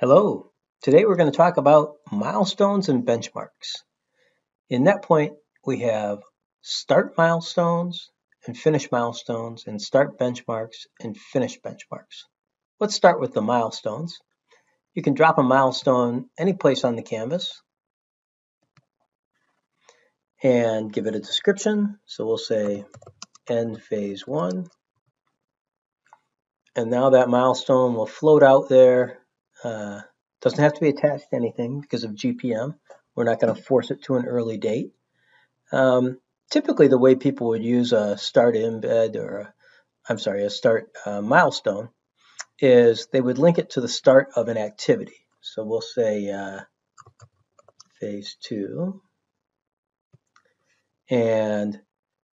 Hello. Today we're going to talk about milestones and benchmarks. In that point, we have start milestones and finish milestones and start benchmarks and finish benchmarks. Let's start with the milestones. You can drop a milestone any place on the canvas and give it a description. So we'll say end phase 1. And now that milestone will float out there. Doesn't have to be attached to anything because of GPM. We're not going to force it to an early date. Typically, the way people would use a start embed or a start milestone is they would link it to the start of an activity. So we'll say phase 2. And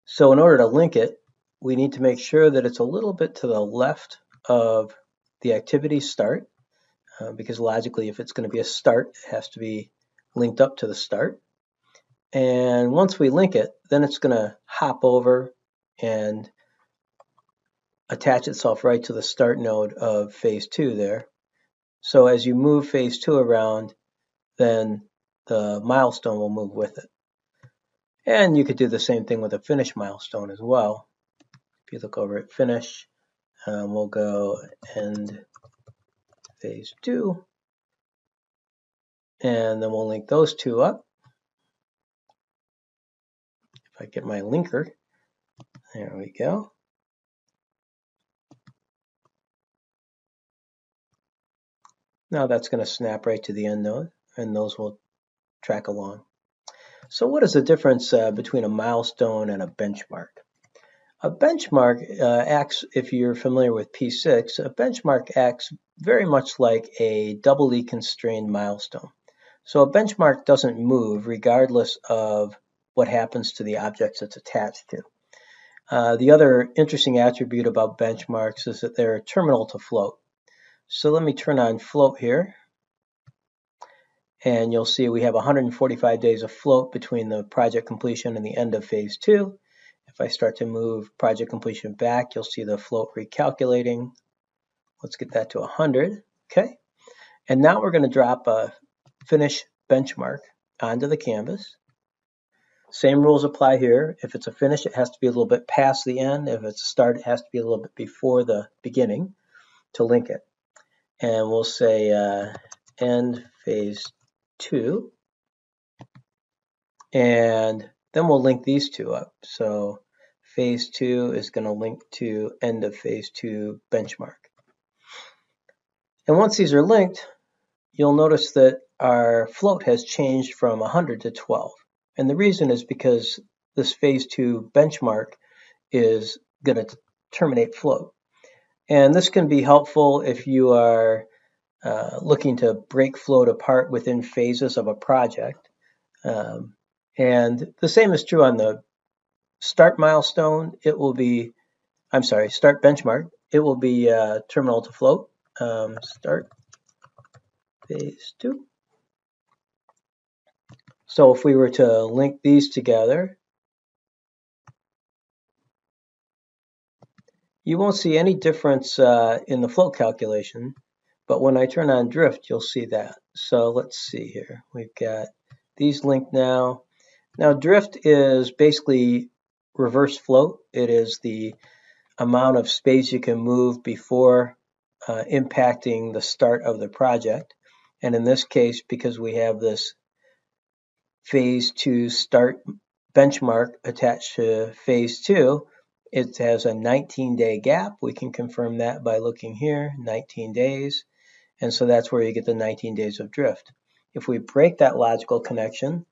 so in order to link it, we need to make sure that it's a little bit to the left of the activity start, because logically, if it's going to be a start, it has to be linked up to the start. And once we link it, then it's going to hop over and attach itself right to the start node of phase 2 there. So as you move phase 2 around, then the milestone will move with it. And you could do the same thing with a finish milestone as well. If you look over at finish, we'll go end phase 2, and then we'll link those two up. If I get my linker, there we go. Now that's going to snap right to the end node, and those will track along. So what is the difference between a milestone and a benchmark? A benchmark acts, if you're familiar with P6, a benchmark acts very much like a doubly constrained milestone. So a benchmark doesn't move regardless of what happens to the objects it's attached to. The other interesting attribute about benchmarks is that they're terminal to float. So let me turn on float here. And you'll see we have 145 days of float between the project completion and the end of phase 2. If I start to move project completion back, you'll see the float recalculating. Let's get that to 100. Okay. And now we're going to drop a finish benchmark onto the canvas. Same rules apply here. If it's a finish, it has to be a little bit past the end. If it's a start, it has to be a little bit before the beginning to link it. And we'll say end phase 2. And then we'll link these two up. So phase 2 is going to link to end of phase 2 benchmark. And once these are linked, you'll notice that our float has changed from 100 to 12. And the reason is because this phase 2 benchmark is going to terminate float. And this can be helpful if you are looking to break float apart within phases of a project. And the same is true on the start milestone. It will be, start benchmark. It will be terminal to float. Start phase 2. So if we were to link these together, you won't see any difference in the float calculation. But when I turn on drift, you'll see that. So let's see here. We've got these linked now. Now drift is basically reverse float. It is the amount of space you can move before impacting the start of the project. And in this case, because we have this phase 2 start benchmark attached to phase 2, it has a 19-day gap. We can confirm that by looking here, 19 days. And so that's where you get the 19 days of drift. If we break that logical connection,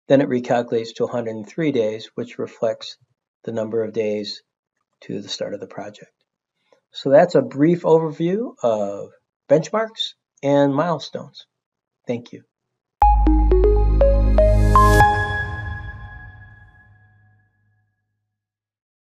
then it recalculates to 103 days, which reflects the number of days to the start of the project. So that's a brief overview of benchmarks and milestones. Thank you.